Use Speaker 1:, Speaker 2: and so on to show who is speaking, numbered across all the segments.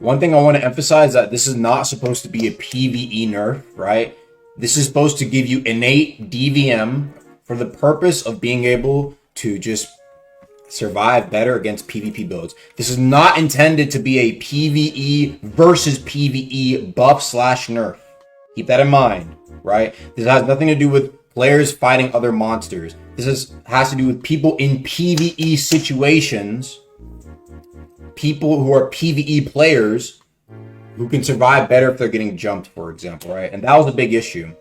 Speaker 1: one thing I want to emphasize that this is not supposed to be a PvE nerf, right? This is supposed to give you innate DVM for the purpose of being able to just survive better against PvP builds. This is not intended to be a PvE versus PvE buff slash nerf. Keep that in mind, right? This has nothing to do with players fighting other monsters. This has to do with people in PvE situations, people who are PvE players who can survive better if they're getting jumped, for example, right? And that was a big issue.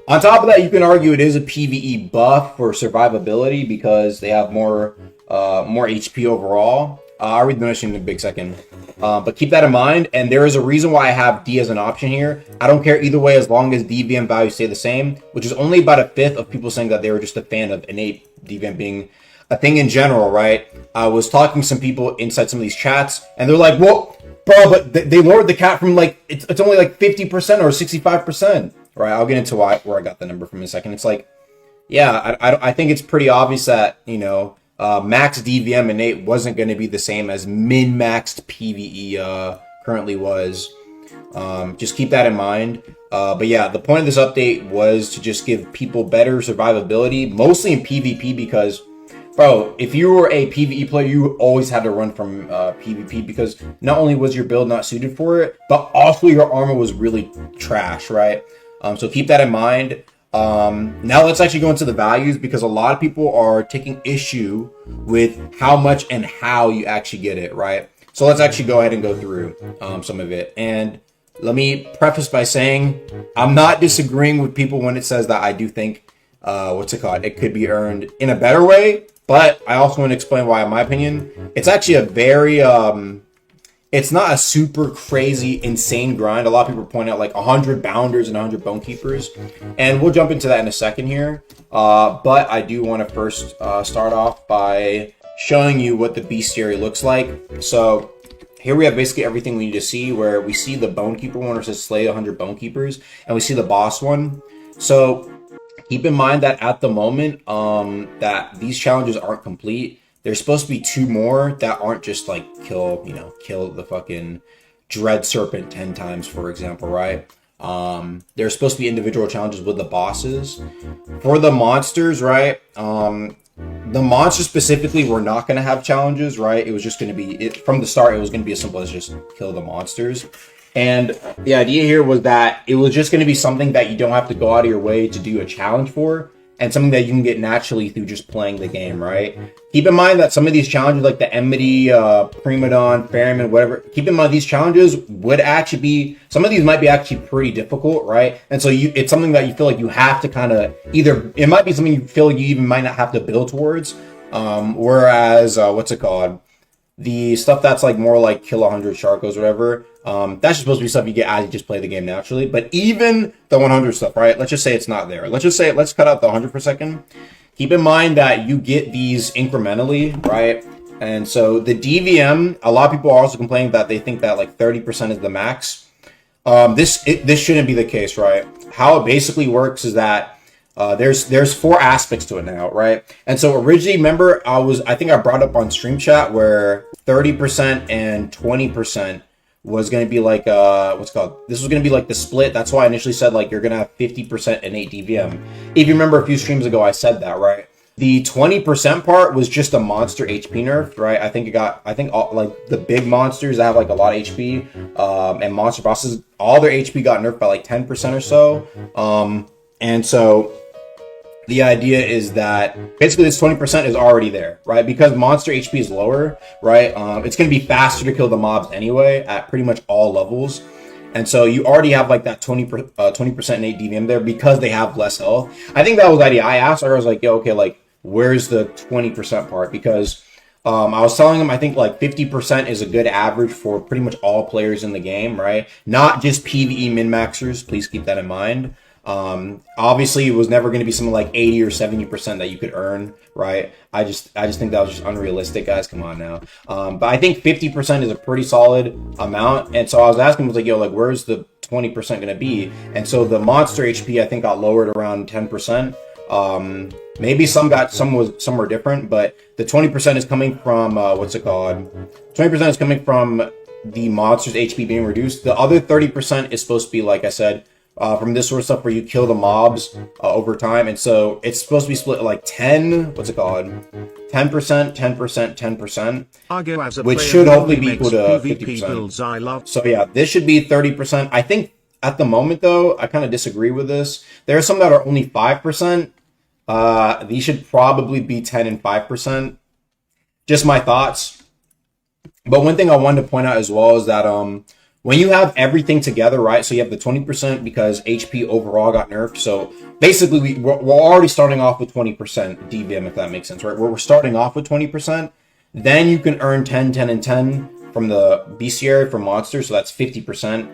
Speaker 1: On top of that, you can argue it is a PvE buff for survivability because they have more HP overall. I'll read the notion in a big second. But keep that in mind, and there is a reason why I have D as an option here. I don't care either way as long as DVM values stay the same, which is only about a fifth of people saying that they were just a fan of innate DVM being a thing in general, right? I was talking to some people inside some of these chats, and they're like, well, bro, but they lowered the cap from like, it's only like 50% or 65%, right? I'll get into where I got the number from in a second. It's like, yeah, I think it's pretty obvious that, you know, max DVM innate wasn't going to be the same as min-maxed PvE currently was. Just keep that in mind. But yeah, the point of this update was to just give people better survivability, mostly in PvP, because, bro, if you were a PvE player, you always had to run from PvP because not only was your build not suited for it, but also your armor was really trash, right? So keep that in mind. Now let's actually go into the values, because a lot of people are taking issue with how much and how you actually get it, right? So let's actually go ahead and go through some of it. And let me preface by saying I'm not disagreeing with people when it says that I do think it could be earned in a better way, but I also want to explain why, in my opinion, it's actually a very it's not a super crazy, insane grind. A lot of people point out like 100 bounders and 100 bone keepers, and we'll jump into that in a second here. But I do want to first start off by showing you what the Beastiary looks like. So here we have basically everything we need to see, where we see the bone keeper one where it says slay 100 bone keepers, and we see the boss one. So keep in mind that at the moment that these challenges aren't complete. There's supposed to be 2 more that aren't just like kill the fucking dread serpent 10 times, for example, right? There's supposed to be individual challenges with the bosses. For the monsters, right? The monsters specifically were not going to have challenges, right? It was just going to be, from the start, it was going to be as simple as just kill the monsters. And the idea here was that it was just going to be something that you don't have to go out of your way to do a challenge for, and something that you can get naturally through just playing the game, right? Keep in mind that some of these challenges, like the Enmity, Primadon, Ferryman, whatever, keep in mind these challenges would actually be, some of these might be actually pretty difficult, right? And so it's something that you feel like you have to kind of either, it might be something you feel you even might not have to build towards, whereas, the stuff that's like more like kill 100 Sharkos or whatever, that's supposed to be stuff you get as you just play the game naturally. But even the 100 stuff, right? Let's just say it's not there. Let's cut out the 100 for a second. Keep in mind that you get these incrementally, right? And so the DVM, a lot of people are also complaining that they think that like 30% is the max. This shouldn't be the case, right? How it basically works is that there's 4 aspects to it now, right? And so originally, remember, I think I brought up on stream chat where 30% and 20% was going to be like this was going to be like the split. That's why I initially said like you're going to have 50% innate DVM. If you remember a few streams ago, I said that, right? The 20% part was just a monster HP nerf, right? I think all, like the big monsters that have like a lot of HP and monster bosses, all their HP got nerfed by like 10% or so. And so the idea is that basically this 20% is already there, right? Because monster HP is lower, right? It's going to be faster to kill the mobs anyway at pretty much all levels. And so you already have like that 20% innate DVM there because they have less health. I think that was the idea. I asked her, I was like, yo, okay, like where's the 20% part? Because I was telling him I think like 50% is a good average for pretty much all players in the game, right? Not just PvE min-maxers. Please keep that in mind. Obviously it was never going to be something like 80 or 70% that you could earn, right? I just think that was just unrealistic, guys. Come on now. But I think 50% is a pretty solid amount. And so I was asking, I was like, yo, like, where's the 20% going to be? And so the monster HP, I think, got lowered around 10%. Maybe some were different, but the 20% is coming from, 20% is coming from the monster's HP being reduced. The other 30% is supposed to be, like I said, from this sort of stuff where you kill the mobs over time. And so it's supposed to be split like 10, what's it called? 10%, 10%, 10%, which should hopefully be equal to 50%. So yeah, this should be 30%. I think at the moment though, I kind of disagree with this. There are some that are only 5%. These should probably be 10 and 5%. Just my thoughts. But one thing I wanted to point out as well is that when you have everything together, right? So you have the 20% because HP overall got nerfed. So basically, we're already starting off with 20% DVM, if that makes sense, right? We're starting off with 20%. Then you can earn 10, 10, and 10 from the Beastiary from monsters. So that's 50%.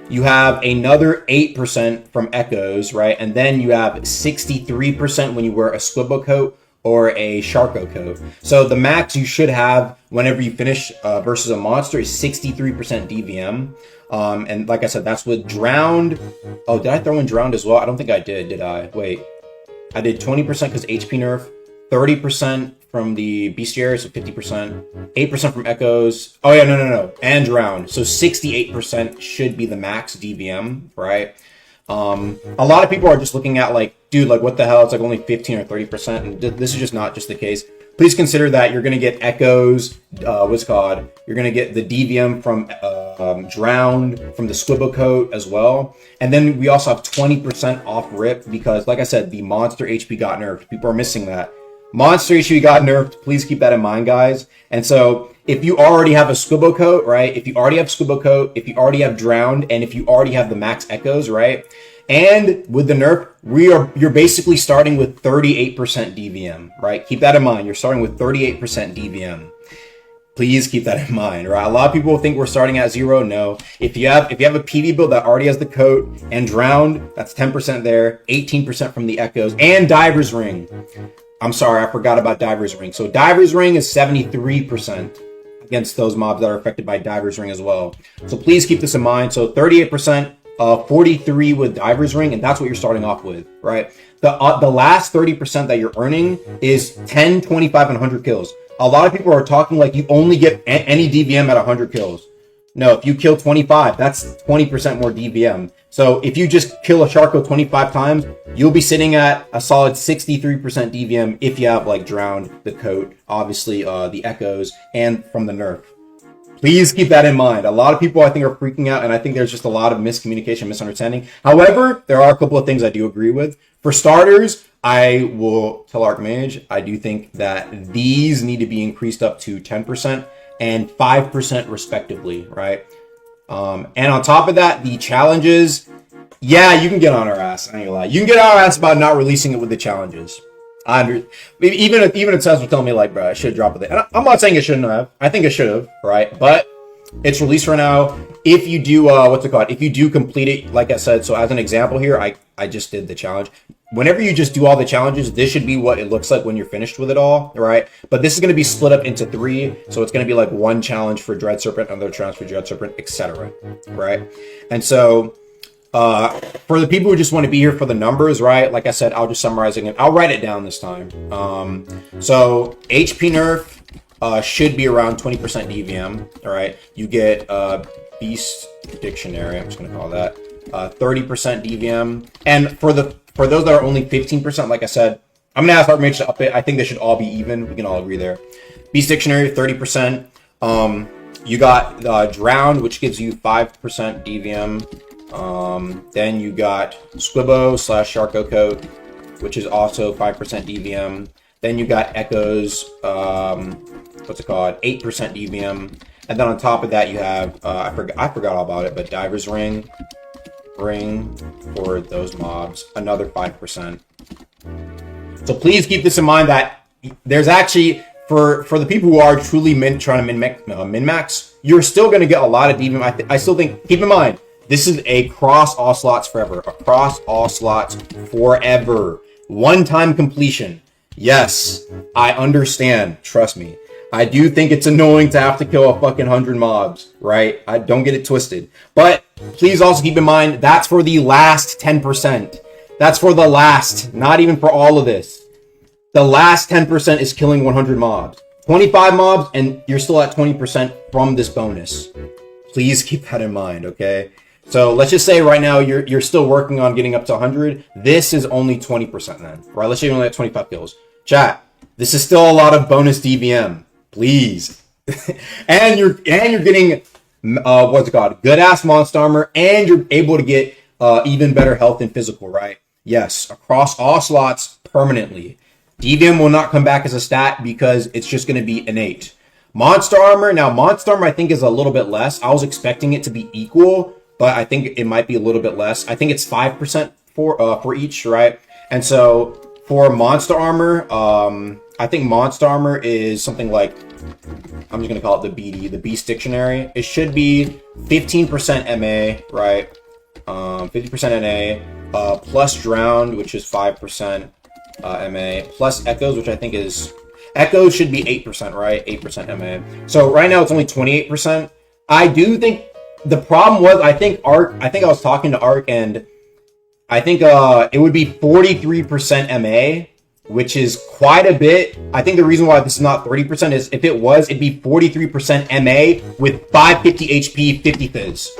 Speaker 1: You have another 8% from echoes, right? And then you have 63% when you wear a Squibbo coat or a Sharko coat. So the max you should have whenever you finish versus a monster is 63% DVM. And like I said, that's with Drowned. Oh, did I throw in Drowned as well? I don't think I did I? Wait. I did 20% because HP nerf, 30% from the Beastiary, so 50%, 8% from Echoes. Oh yeah, no. And Drowned. So 68% should be the max DVM, right? A lot of people are just looking at like, dude, like what the hell? It's like only 15 or 30%. And this is just not just the case. Please consider that you're going to get Echoes, what's it called? You're going to get the DVM from Drowned, from the Squibbo coat as well. And then we also have 20% off rip because, like I said, the monster HP got nerfed. People are missing that. Monster HP got nerfed. Please keep that in mind, guys. And so if you already have a Squibbo coat, right? If you already have Squibbo coat, if you already have Drowned, and if you already have the max Echoes, right? And with the nerf, you're basically starting with 38% DVM, right? Keep that in mind. You're starting with 38% DVM. Please keep that in mind, right? A lot of people think we're starting at 0. No. If you have a PV build that already has the coat and Drowned, that's 10% there, 18% from the Echoes, and Diver's Ring. I'm sorry, I forgot about Diver's Ring. So Diver's Ring is 73% against those mobs that are affected by Diver's Ring as well. So please keep this in mind. So 38%, 43 with Diver's Ring, and that's what you're starting off with, right? The last 30% that you're earning is 10, 25, and 100 kills. A lot of people are talking like you only get any DVM at 100 kills. No, if you kill 25, that's 20% more DVM. So if you just kill a Sharko 25 times, you'll be sitting at a solid 63% DVM if you have like Drowned, the coat, obviously the Echoes, and from the nerf. Please keep that in mind. A lot of people, I think, are freaking out, and I think there's just a lot of miscommunication, misunderstanding. However, there are a couple of things I do agree with. For starters, I will tell Archmage, I do think that these need to be increased up to 10% and 5% respectively, right? And on top of that, the challenges, yeah, you can get on our ass. I ain't gonna lie. You can get on our ass about not releasing it with the challenges. Even if Seth was telling me like, bro, I should drop it. And I'm not saying it shouldn't have. I think it should have, right? But it's released for now. If you do, if you do complete it, like I said, so as an example here, I just did the challenge. Whenever you just do all the challenges, this should be what it looks like when you're finished with it all, right? But this is going to be split up into 3. So it's going to be like one challenge for Dread Serpent, another challenge for Dread Serpent, etc. Right? And so for the people who just want to be here for the numbers, right? Like I said, I'll just summarize it. I'll write it down this time. So HP nerf should be around 20% DVM, all right? You get Beast Dictionary, I'm just going to call that 30% DVM. And for those that are only 15%, like I said, I'm going to ask Archmage to up it. I think they should all be even. We can all agree there. Beast Dictionary, 30%. You got Drowned, which gives you 5% DVM. Then you got Squibbo / Sharko Coat, which is also 5% DVM. Then you got Echoes, 8% DVM. And then on top of that, you have, I forgot all about it, but Diver's Ring for those mobs, another 5%. So please keep this in mind that there's actually, for the people who are truly trying to min-max, you're still going to get a lot of DVM. I still think, keep in mind, this is across all slots forever. Across all slots forever. One-time completion. Yes, I understand. Trust me. I do think it's annoying to have to kill a fucking 100 mobs, right? I don't get it twisted. But please also keep in mind, that's for the last 10%. That's for the last, not even for all of this. The last 10% is killing 100 mobs. 25 mobs, and you're still at 20% from this bonus. Please keep that in mind, okay? So let's just say right now you're still working on getting up to 100. This is only 20% then, right? Let's say you only have 25 kills. Chat, this is still a lot of bonus DVM, please. and you're getting what's it called? Good ass monster armor, and you're able to get even better health and physical, right? Yes, across all slots permanently. DVM will not come back as a stat because it's just going to be innate. Monster armor, now monster armor I think is a little bit less. I was expecting it to be equal, but I think it might be a little bit less. I think it's 5% for each, right? And so for monster armor, I think monster armor is something like, I'm just gonna call it the BD, the Beast Dictionary. It should be 15% MA, right? 50% NA, plus Drowned, which is 5% MA, plus Echoes, which I think is, Echoes should be 8%, right? 8% MA. So right now it's only 28%. I do think the problem was, I think I was talking to Ark, and I think it would be 43% MA, which is quite a bit. I think the reason why this is not 30% is if it was, it'd be 43% MA with 550 HP, 50 Fizz.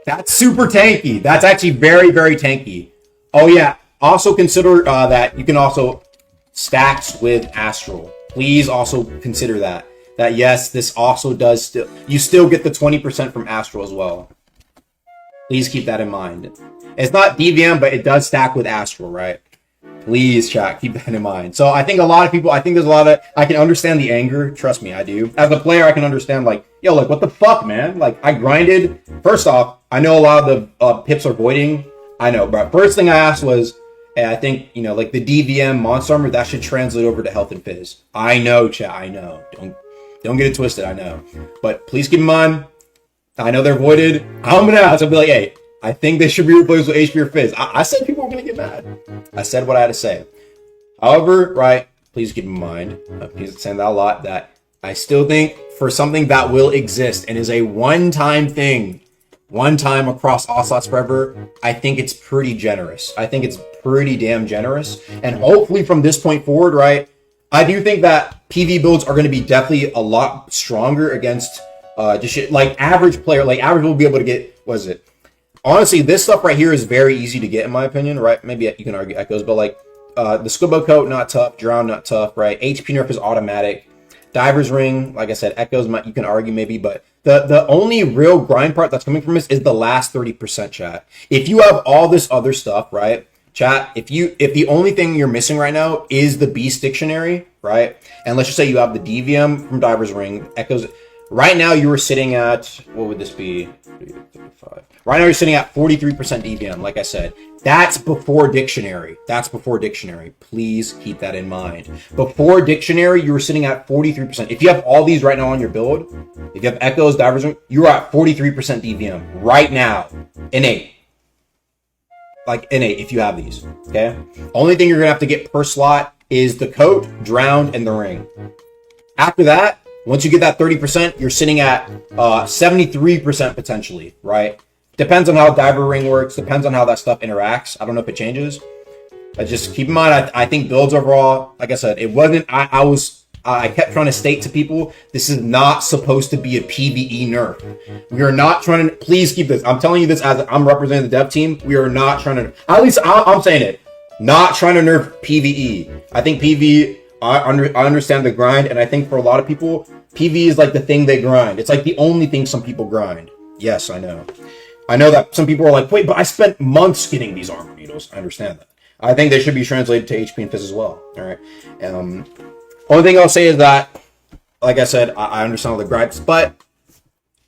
Speaker 1: That's super tanky. That's actually very, very tanky. Oh yeah, also consider that you can also stacks with Astral. Please also consider that. That yes, this also does you still get the 20% from Astral as well. Please keep that in mind. It's not DVM, but it does stack with Astral, right? Please, chat, keep that in mind. So I think a lot of people, I think there's a lot of, I can understand the anger. Trust me, I do. As a player, I can understand like, yo, like what the fuck, man? Like I grinded. First off, I know a lot of the pips are voiding. I know, but first thing I asked was, I think, you know, like the DVM monster armor, that should translate over to health and fizz. I know, chat, I know. Don't get it twisted, I know. But please keep in mind, I know they're voided. I'm gonna ask, I'll be like, hey, I think they should be replaced with HP or fizz. I said people were gonna get mad. I said what I had to say. However, right, please keep in mind, please saying that a lot, that I still think for something that will exist and is a one-time thing, one time across all slots forever, I think it's pretty generous. I think it's pretty damn generous. And hopefully from this point forward, right, I do think that PV builds are going to be definitely a lot stronger against just shit, like average player. Like average will be able to get, what is it? Honestly, this stuff right here is very easy to get in my opinion, right? Maybe you can argue Echoes, but like the Scuba Coat, not tough. Drown, not tough, right? HP nerf is automatic. Diver's Ring, like I said, Echoes, you can argue maybe, but the only real grind part that's coming from this is the last 30%, chat. If you have all this other stuff, right, chat, if the only thing you're missing right now is the Beast Dictionary, right, and let's just say you have the DVM from Diver's Ring, Echoes, right now you were sitting at, what would this be? 35. Right now you're sitting at 43% DVM, like I said. That's before Dictionary. That's before Dictionary. Please keep that in mind. Before Dictionary, you were sitting at 43%. If you have all these right now on your build, if you have Echoes, Divers, you're at 43% DVM right now. Innate. Like Innate, if you have these. Okay? Only thing you're going to have to get per slot is the Coat, Drowned, and the Ring. After that, once you get that 30%, you're sitting at 73% potentially, right? Depends on how Diver Ring works. Depends on how that stuff interacts. I don't know if it changes. But just keep in mind, I think builds overall, like I said, it wasn't, I kept trying to state to people, this is not supposed to be a PvE nerf. We are not trying to, please keep this. I'm telling you this as I'm representing the dev team. We are not trying to, at least I'm saying it, not trying to nerf PvE. I think PvE, I understand the grind, and I think for a lot of people, PvE is like the thing they grind. It's like the only thing some people grind. Yes, I know. I know that some people are like, wait, but I spent months getting these armor needles. I understand that. I think they should be translated to HP and Fizz as well. All right. Only thing I'll say is that, like I said, I understand all the gripes, but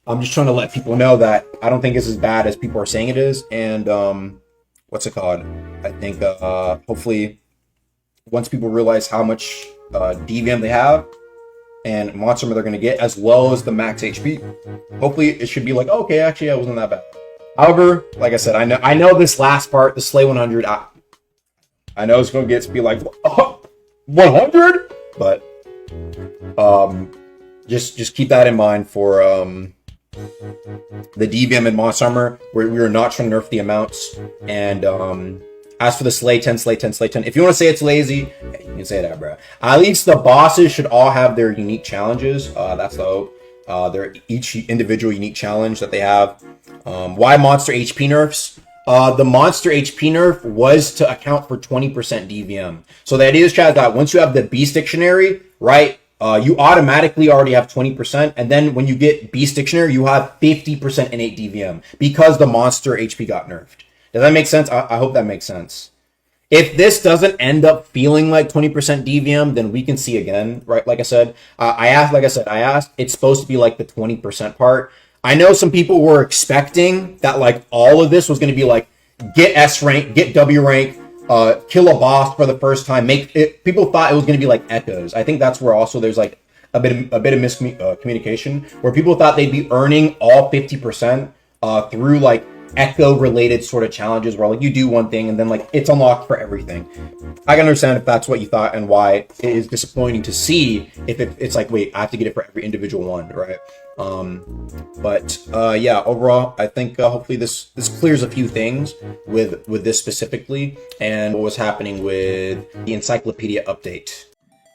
Speaker 1: I'm just trying to let people know that I don't think it's as bad as people are saying it is. And what's it called? I think hopefully once people realize how much DVM they have and monster armor they're going to get, as well as the max HP, hopefully it should be like, oh, okay, actually, it wasn't that bad. However, like I said, I know this last part, the Slay 100, I know it's going to be like, oh, 100? But just keep that in mind for the DVM and monster armor. We are not trying to nerf the amounts. And as for the Slay 10, Slay 10, Slay 10, if you want to say it's lazy, you can say that, bro. At least the bosses should all have their unique challenges. That's the hope. They're each individual unique challenge that they have. Why monster HP nerfs? The monster HP nerf was to account for 20% DVM. So the idea is, Chad, that once you have the Beast Dictionary, right, you automatically already have 20%. And then when you get Beast Dictionary, you have 50% innate DVM because the monster HP got nerfed. Does that make sense? I hope that makes sense. If this doesn't end up feeling like 20% DVM, then we can see again, right? Like I said, I asked, it's supposed to be like the 20% part. I know some people were expecting that like all of this was going to be like get S rank, get W rank, kill a boss for the first time. People thought it was going to be like echoes. I think that's where also there's like a bit of miscommunication where people thought they'd be earning all 50% through like echo related sort of challenges where like you do one thing and then like it's unlocked for everything. I can understand if that's what you thought and why it is disappointing to see if it's like, wait, I have to get it for every individual one, right? Yeah, overall, I think hopefully this clears a few things with this specifically and what was happening with the encyclopedia update.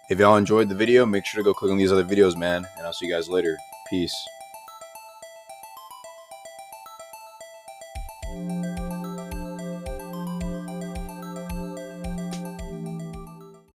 Speaker 1: If y'all enjoyed the video, make sure to go click on these other videos, man, and I'll see you guys later. Peace.